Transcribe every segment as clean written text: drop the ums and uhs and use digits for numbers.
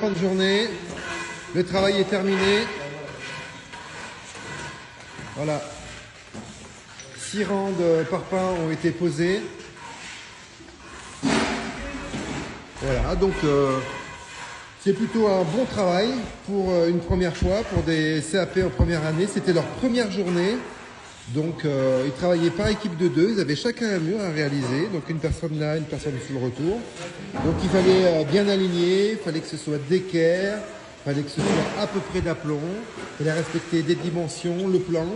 Fin de journée, le travail est terminé. Voilà, 6 rangs de parpaings ont été posés. Voilà, donc c'est plutôt un bon travail pour une première fois, pour des CAP en première année. C'était leur première journée, donc ils travaillaient par équipe de 2, ils avaient chacun un mur à réaliser, donc une personne là, une personne sur le retour. Donc il fallait bien aligner, il fallait que ce soit d'équerre, il fallait que ce soit à peu près d'aplomb, il fallait respecter des dimensions, le plan.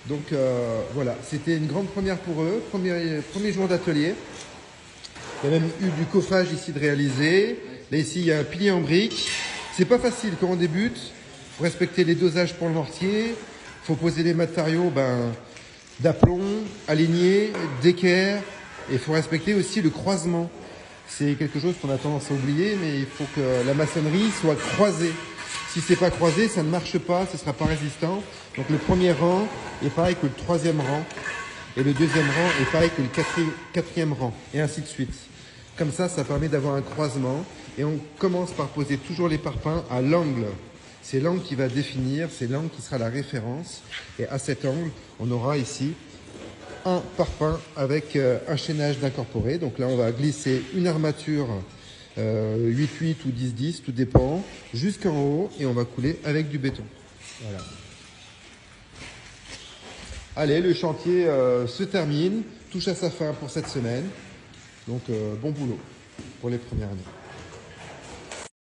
Donc voilà, c'était une grande première pour eux, premier jour d'atelier. Il y a même eu du coffrage ici de réaliser. Là ici il y a un pilier en briques. C'est pas facile quand on débute. Il faut respecter les dosages pour le mortier. Il faut poser les matériaux d'aplomb, alignés, d'équerre. Et il faut respecter aussi le croisement. C'est quelque chose qu'on a tendance à oublier, mais il faut que la maçonnerie soit croisée. Si c'est pas croisé, ça ne marche pas, ce ne sera pas résistant. Donc le premier rang est pareil que le troisième rang. Et le deuxième rang est pareil que le quatrième rang. Et ainsi de suite. Comme ça permet d'avoir un croisement. Et on commence par poser toujours les parpaings à l'angle. C'est l'angle qui va définir, c'est l'angle qui sera la référence. Et à cet angle, on aura ici un parpaing avec un chaînage d'incorporé. Donc là, on va glisser une armature 8-8 ou 10-10, tout dépend, jusqu'en haut, et on va couler avec du béton. Voilà. Allez, le chantier se termine, touche à sa fin pour cette semaine. Donc bon boulot pour les premières années.